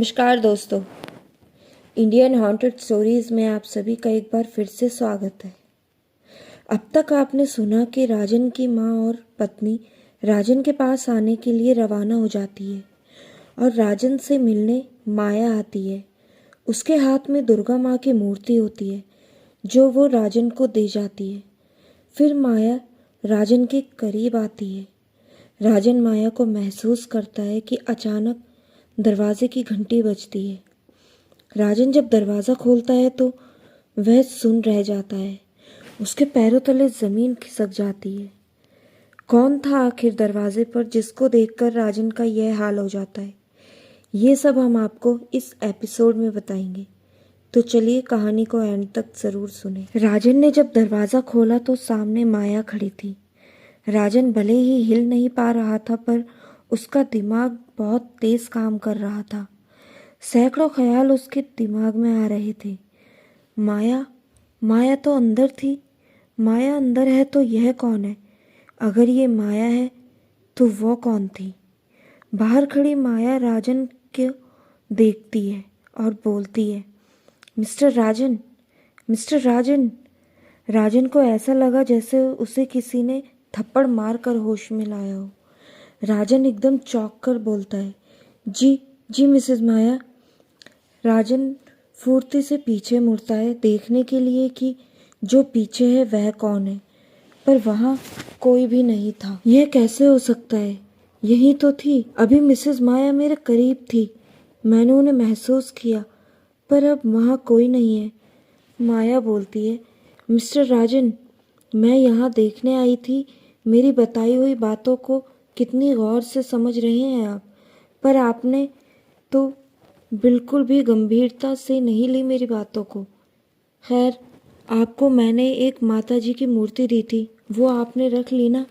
नमस्कार दोस्तों, Indian haunted stories में आप सभी का एक बार फिर से स्वागत है। अब तक आपने सुना कि राजन की माँ और पत्नी राजन के पास आने के लिए रवाना हो जाती है और राजन से मिलने माया आती है। उसके हाथ में दुर्गा माँ की मूर्ति होती है जो वो राजन को दे जाती है। फिर माया राजन के करीब आती है। राजन माया को महसूस करता है कि अचानक दरवाजे की घंटी बजती है। राजन जब दरवाज़ा खोलता है तो वह सुन रह जाता है। उसके पैरों तले ज़मीन खिसक जाती है। कौन था आखिर दरवाजे पर जिसको देखकर राजन का यह हाल हो जाता है? ये सब हम आपको इस एपिसोड में बताएंगे, तो चलिए कहानी को एंड तक ज़रूर सुने। राजन ने जब दरवाज़ा खोला तो सामने माया खड़ी थी। राजन भले ही हिल नहीं पा रहा था, पर उसका दिमाग बहुत तेज काम कर रहा था। सैकड़ों ख्याल उसके दिमाग में आ रहे थे। माया तो अंदर थी। माया अंदर है तो यह कौन है? अगर ये माया है तो वो कौन थी? बाहर खड़ी माया राजन को देखती है और बोलती है, मिस्टर राजन, मिस्टर राजन। राजन को ऐसा लगा जैसे उसे किसी ने थप्पड़ मारकर होश में लाया हो। राजन एकदम चौंक कर बोलता है, जी मिसेस माया। राजन फुर्ती से पीछे मुड़ता है देखने के लिए कि जो पीछे है वह कौन है, पर वहाँ कोई भी नहीं था। यह कैसे हो सकता है? यही तो थी, अभी मिसेस माया मेरे करीब थी। मैंने उन्हें महसूस किया, पर अब वहाँ कोई नहीं है। माया बोलती है, मिस्टर राजन, मैं यहाँ देखने आई थी। मेरी बताई हुई बातों को कितनी गौर से समझ रहे हैं आप? पर आपने तो बिल्कुल भी गंभीरता से नहीं ली मेरी बातों को। खैर, आपको मैंने एक माताजी की मूर्ति दी थी, वो आपने रख ली ना?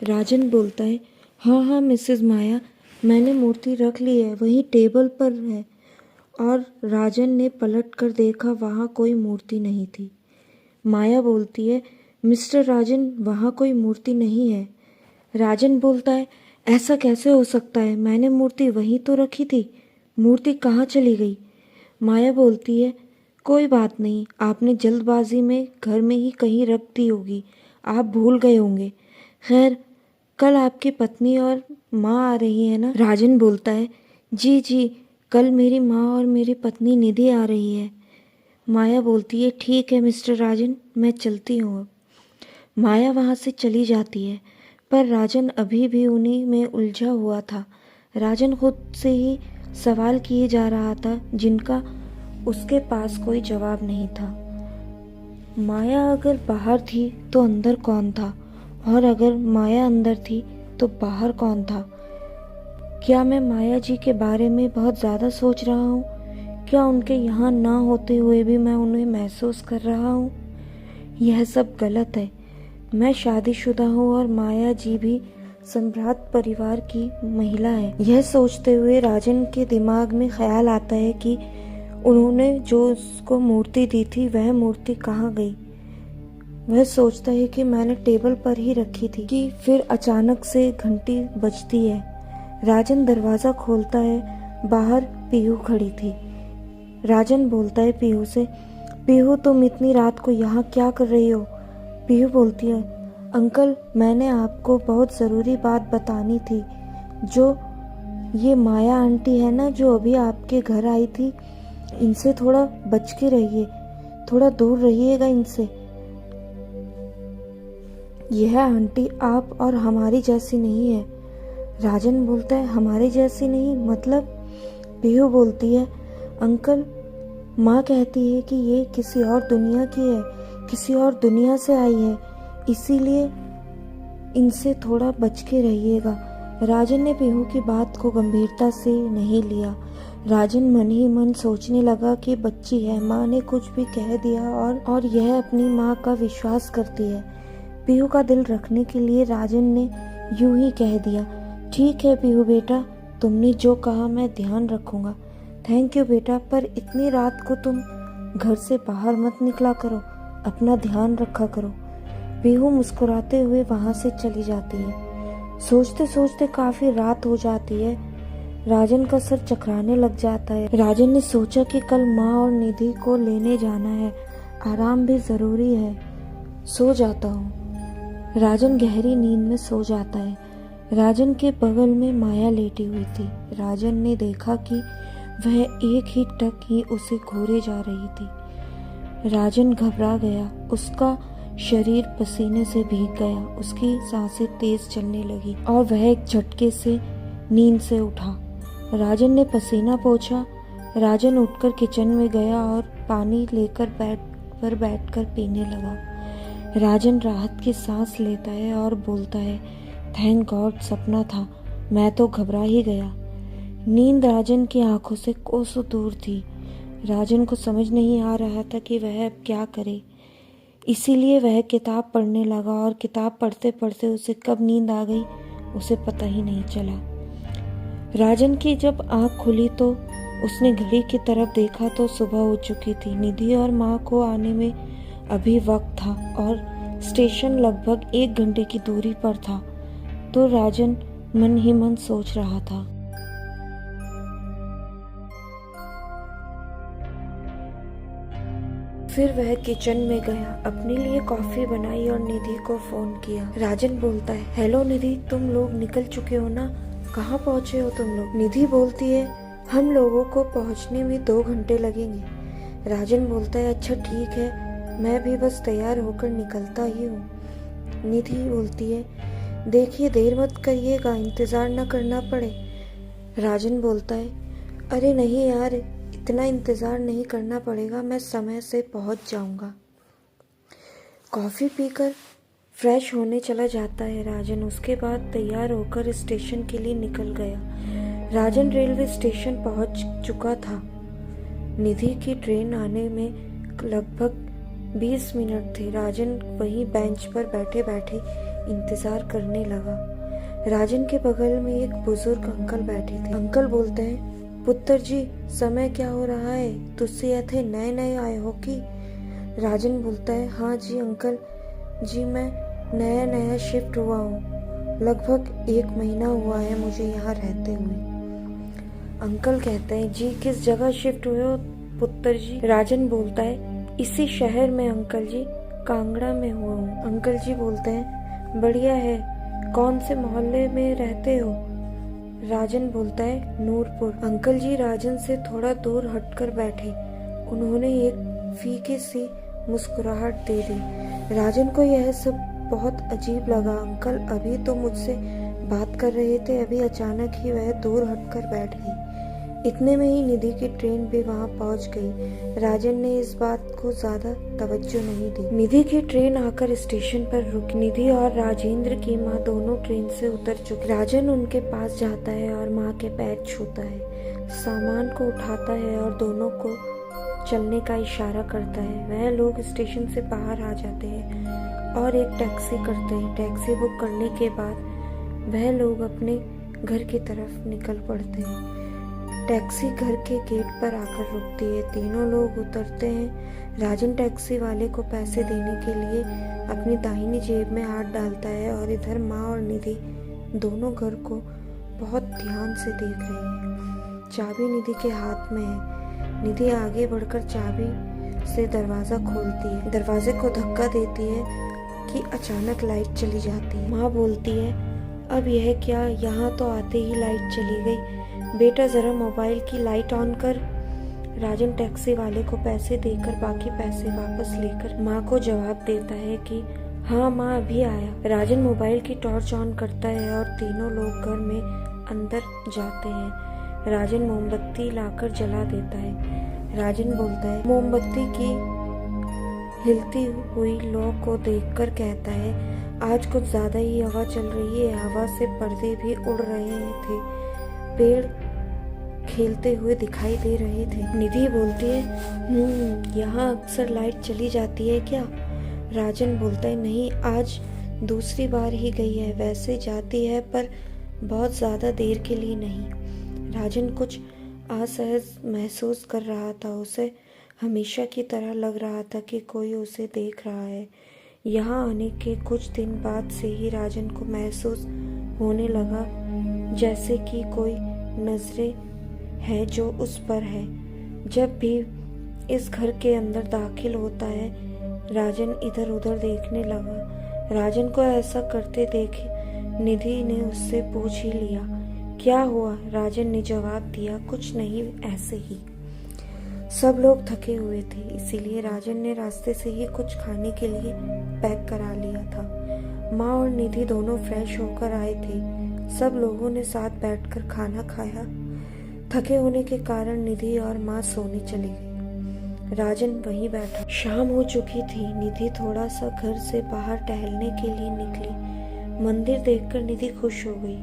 राजन बोलता है, हाँ मिसेस माया, मैंने मूर्ति रख ली है, वही टेबल पर है। और राजन ने पलट कर देखा, वहाँ कोई मूर्ति नहीं थी। माया बोलती है, मिस्टर राजन, वहाँ कोई मूर्ति नहीं है। राजन बोलता है, ऐसा कैसे हो सकता है? मैंने मूर्ति वहीं तो रखी थी। मूर्ति कहाँ चली गई? माया बोलती है, कोई बात नहीं, आपने जल्दबाजी में घर में ही कहीं रख दी होगी, आप भूल गए होंगे। खैर, कल आपकी पत्नी और माँ आ रही है ना? राजन बोलता है, जी, कल मेरी माँ और मेरी पत्नी निधि आ रही है। माया बोलती है, ठीक है मिस्टर राजन, मैं चलती हूँ अब। माया वहाँ से चली जाती है, पर राजन अभी भी उन्हीं में उलझा हुआ था। राजन खुद से ही सवाल किए जा रहा था जिनका उसके पास कोई जवाब नहीं था। माया अगर बाहर थी तो अंदर कौन था? और अगर माया अंदर थी तो बाहर कौन था? क्या मैं माया जी के बारे में बहुत ज़्यादा सोच रहा हूँ? क्या उनके यहाँ ना होते हुए भी मैं उन्हें महसूस कर रहा हूँ? यह सब गलत है। मैं शादीशुदा हूँ और माया जी भी सम्राट परिवार की महिला है। यह सोचते हुए राजन के दिमाग में ख्याल आता है कि उन्होंने जो उसको मूर्ति दी थी वह मूर्ति कहाँ गई। वह सोचता है कि मैंने टेबल पर ही रखी थी कि फिर अचानक से घंटी बजती है। राजन दरवाज़ा खोलता है। बाहर पीहू खड़ी थी। राजन बोलता है पीहू से, पीहू, तुम इतनी रात को यहाँ क्या कर रही हो? पीहू बोलती है, अंकल, मैंने आपको बहुत ज़रूरी बात बतानी थी। जो ये माया आंटी है ना, जो अभी आपके घर आई थी, इनसे थोड़ा बच के रहिए, थोड़ा दूर रहिएगा इनसे। यह आंटी आप और हमारी जैसी नहीं है। राजन बोलता है, हमारी जैसी नहीं मतलब? पीहू बोलती है, अंकल, माँ कहती है कि ये किसी और दुनिया की है, किसी और दुनिया से आई है, इसीलिए इनसे थोड़ा बच के रहिएगा। राजन ने पीहू की बात को गंभीरता से नहीं लिया। राजन मन ही मन सोचने लगा कि बच्ची है, माँ ने कुछ भी कह दिया और यह अपनी माँ का विश्वास करती है। पीहू का दिल रखने के लिए राजन ने यूं ही कह दिया, ठीक है पीहू बेटा, तुमने जो कहा मैं ध्यान रखूंगा। थैंक यू बेटा, पर इतनी रात को तुम घर से बाहर मत निकला करो, अपना ध्यान रखा करो। पीहू मुस्कुराते हुए वहाँ से चली जाती है। सोचते सोचते काफ़ी रात हो जाती है। राजन का सर चकराने लग जाता है। राजन ने सोचा कि कल माँ और निधि को लेने जाना है, आराम भी जरूरी है, सो जाता हूँ। राजन गहरी नींद में सो जाता है। राजन के बगल में माया लेटी हुई थी। राजन ने देखा कि वह एक ही टक ही उसे घूरे जा रही थी। राजन घबरा गया, उसका शरीर पसीने से भीग गया, उसकी सांसें तेज चलने लगी और वह एक झटके से नींद से उठा। राजन ने पसीना पोंछा। राजन उठकर किचन में गया और पानी लेकर बेड पर बैठकर पीने लगा। राजन राहत की सांस लेता है और बोलता है, थैंक गॉड सपना था, मैं तो घबरा ही गया। नींद राजन की आंखों से कोसों दूर थी। राजन को समझ नहीं आ रहा था कि वह अब क्या करे, इसीलिए वह किताब पढ़ने लगा और किताब पढ़ते पढ़ते उसे कब नींद आ गई उसे पता ही नहीं चला। राजन की जब आंख खुली तो उसने घड़ी की तरफ देखा तो सुबह हो चुकी थी। निधि और माँ को आने में अभी वक्त था और स्टेशन लगभग 1 घंटे की दूरी पर था। तो राजन मन ही मन सोच रहा था। फिर वह किचन में गया, अपने लिए कॉफी बनाई और निधि को फोन किया। राजन बोलता है, हेलो निधि, तुम लोग निकल चुके हो ना, कहाँ पहुँचे हो तुम लोग? निधि बोलती है, हम लोगों को पहुँचने में 2 घंटे लगेंगे। राजन बोलता है, अच्छा ठीक है, मैं भी बस तैयार होकर निकलता ही हूँ। निधि बोलती है, देखिए देर मत करिएगा, इंतजार न करना पड़े। राजन बोलता है, अरे नहीं यार, इतना इंतजार नहीं करना पड़ेगा, मैं समय से पहुंच जाऊंगा। कॉफी पीकर फ्रेश होने चला जाता है राजन। उसके बाद तैयार होकर स्टेशन के लिए निकल गया। राजन रेलवे स्टेशन पहुंच चुका था। निधि की ट्रेन आने में लगभग 20 मिनट थे। राजन वहीं बेंच पर बैठे बैठे इंतजार करने लगा। राजन के बगल में एक बुजुर्ग अंकल बैठे थे। अंकल बोलते हैं, पुत्र जी, समय क्या हो रहा है? तुझसे यह थे नए नए आए हो कि? राजन बोलता है, हाँ जी अंकल जी, मैं नया नया शिफ्ट हुआ हूँ, लगभग 1 महीना हुआ है मुझे यहाँ रहते हुए। अंकल कहते हैं, जी किस जगह शिफ्ट हुए हो पुत्र जी? राजन बोलता है, इसी शहर में अंकल जी, कांगड़ा में हुआ हूँ। अंकल जी बोलते हैं, बढ़िया है, कौन से मोहल्ले में रहते हो? राजन बोलता है, नूरपुर। अंकल जी राजन से थोड़ा दूर हटकर बैठे। उन्होंने एक फीकी सी मुस्कुराहट दे दी। राजन को यह सब बहुत अजीब लगा। अंकल अभी तो मुझसे बात कर रहे थे, अभी अचानक ही वह दूर हटकर बैठ गई। इतने में ही निधि की ट्रेन भी वहां पहुंच गई। राजन ने इस बात को ज्यादा तवज्जो नहीं दी। निधि की ट्रेन आकर स्टेशन पर रुकी। निधि और राजेंद्र की माँ दोनों ट्रेन से उतर चुकी। राजन उनके पास जाता है और माँ के पैर छूता है, सामान को उठाता है और दोनों को चलने का इशारा करता है। वह लोग स्टेशन से बाहर आ जाते हैं और एक टैक्सी करते हैं। टैक्सी बुक करने के बाद वह लोग अपने घर की तरफ निकल पड़ते हैं। टैक्सी घर के गेट पर आकर रुकती है। तीनों लोग उतरते हैं। राजन टैक्सी वाले को पैसे देने के लिए अपनी दाहिनी जेब में हाथ डालता है और इधर माँ और निधि दोनों घर को बहुत ध्यान से देख रही है। चाबी निधि के हाथ में है। निधि आगे बढ़कर चाबी से दरवाजा खोलती है। दरवाजे को धक्का देती है कि अचानक लाइट चली जाती है। माँ बोलती है, अब यह क्या, यहाँ तो आते ही लाइट चली गई, बेटा जरा मोबाइल की लाइट ऑन कर। राजन टैक्सी वाले को पैसे देकर बाकी पैसे वापस लेकर माँ को जवाब देता है कि हाँ माँ अभी आया। राजन मोबाइल की टॉर्च ऑन करता है और तीनों लोग घर में अंदर जाते हैं। राजन मोमबत्ती लाकर जला देता है। राजन बोलता है, मोमबत्ती की हिलती हुई लौ को देखकर कहता है, आज कुछ ज्यादा ही हवा चल रही है। हवा से पर्दे भी उड़ रहे थे, पेड़ खेलते हुए दिखाई दे रहे थे। निधि बोलती है, यहाँ अक्सर लाइट चली जाती है क्या? राजन बोलता है, नहीं, आज दूसरी बार ही गई है, वैसे जाती है पर बहुत ज्यादा देर के लिए नहीं। राजन कुछ असहज महसूस कर रहा था। उसे हमेशा की तरह लग रहा था कि कोई उसे देख रहा है। यहाँ आने के कुछ दिन बाद से ही राजन को महसूस होने लगा जैसे कि कोई नजरें हैं जो उस पर है। जब भी इस घर के अंदर दाखिल होता है, राजन इधर उधर देखने लगा। राजन को ऐसा करते देख निधि ने उससे पूछ ही लिया, क्या हुआ? राजन ने जवाब दिया, कुछ नहीं, ऐसे ही। सब लोग थके हुए थे, इसीलिए राजन ने रास्ते से ही कुछ खाने के लिए पैक करा लिया था। माँ और निधि दोनों फ्रेश होकर आए थे। सब लोगों ने साथ बैठकर खाना खाया। थके होने के कारण निधि और माँ सोने चली गई। राजन वहीं बैठा। शाम हो चुकी थी। निधि थोड़ा सा घर से बाहर टहलने के लिए निकली। मंदिर देखकर निधि खुश हो गई।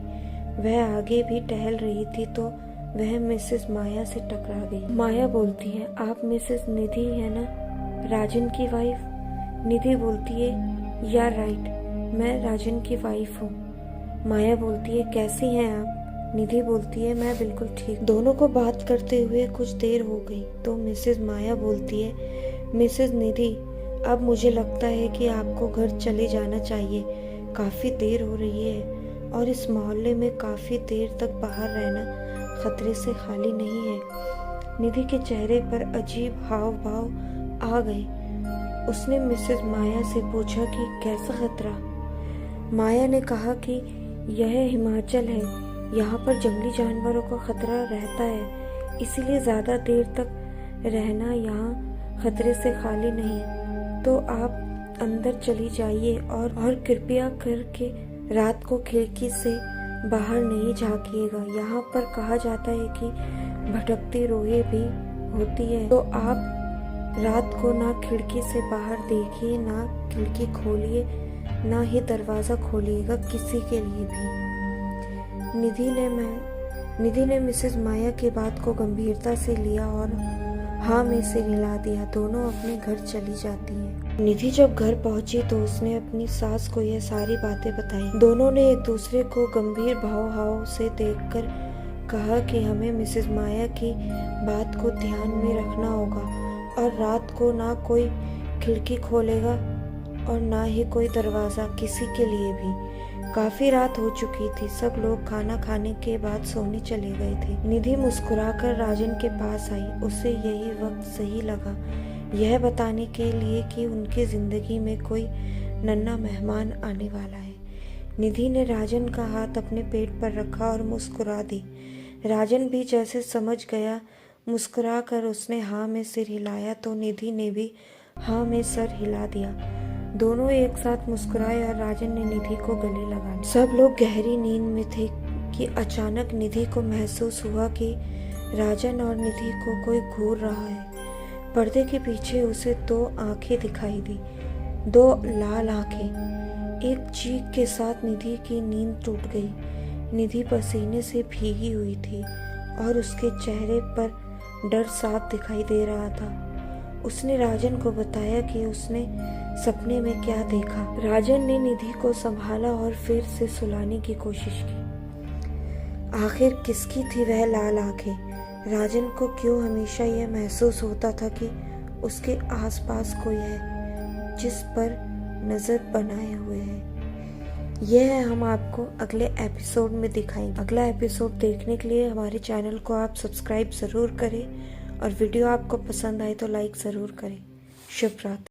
वह आगे भी टहल रही थी तो वह मिसेस माया से टकरा गई। माया बोलती है, आप मिसेस निधि है ना, राजन की वाइफ? निधि बोलती है, या राइट, मैं राजन की वाइफ हूँ। माया बोलती है, कैसी हैं आप? निधि बोलती है, मैं बिल्कुल ठीक। दोनों को बात करते हुए कुछ देर हो गई तो मिसेस माया बोलती है, मिसेस निधि, अब मुझे लगता है कि आपको घर चले जाना चाहिए। काफ़ी देर हो रही है और इस मोहल्ले में काफ़ी देर तक बाहर रहना खतरे से खाली नहीं है। निधि के चेहरे पर अजीब हाव भाव आ गए। उसने मिसेस माया से पूछा कि कैसा खतरा? माया ने कहा कि यह हिमाचल है, यहाँ पर जंगली जानवरों का खतरा रहता है, इसीलिए ज़्यादा देर तक रहना यहाँ खतरे से खाली नहीं। तो आप अंदर चली जाइए और कृपया करके रात को खिड़की से बाहर नहीं झांकिएगा। यहाँ पर कहा जाता है कि भटकती रूहें भी होती है, तो आप रात को ना खिड़की से बाहर देखिए, ना खिड़की खोलिए, ना ही दरवाज़ा खोलिएगा किसी के लिए भी। निधि ने मिसेस माया की बात को गंभीरता से लिया और हाँ में से हिला दिया। दोनों अपने घर चली जाती हैं। निधि जब घर पहुंची तो उसने अपनी सास को यह सारी बातें बताई। दोनों ने एक दूसरे को गंभीर भाव से देखकर कहा कि हमें मिसेस माया की बात को ध्यान में रखना होगा और रात को ना कोई खिड़की खोलेगा और ना ही कोई दरवाज़ा किसी के लिए भी। काफ़ी रात हो चुकी थी। सब लोग खाना खाने के बाद सोने चले गए थे। निधि मुस्कुराकर राजन के पास आई। उसे यही वक्त सही लगा यह बताने के लिए कि उनकी जिंदगी में कोई नन्हा मेहमान आने वाला है। निधि ने राजन का हाथ अपने पेट पर रखा और मुस्कुरा दी। राजन भी जैसे समझ गया, मुस्कुरा कर उसने हाँ में सिर हिलाया तो निधि ने भी हाँ में सर हिला दिया। दोनों एक साथ मुस्कुराए और राजन ने निधि को गले लगा लिया। सब लोग गहरी नींद में थे कि अचानक निधि को महसूस हुआ कि राजन और निधि को कोई घूर रहा है। पर्दे के पीछे उसे दो आंखें दिखाई दी, दो लाल आंखें। एक चीख के साथ निधि की नींद टूट गई। निधि पसीने से भीगी हुई थी और उसके चेहरे पर डर साफ दिखाई दे रहा था। उसने राजन को बताया कि उसने सपने में क्या देखा। राजन ने निधि को संभाला और फिर से सुलाने की कोशिश की। आखिर किसकी थी वह लाल आंखें? राजन को क्यों हमेशा यह महसूस होता था कि उसके आसपास कोई है जिस पर नजर बनाए हुए है। यह हम आपको अगले एपिसोड में दिखाएंगे। अगला एपिसोड देखने के लिए हमारे चैनल को आप सब्सक्राइब ज़रूर करें और वीडियो आपको पसंद आए तो लाइक ज़रूर करें। शुभ रात्रि।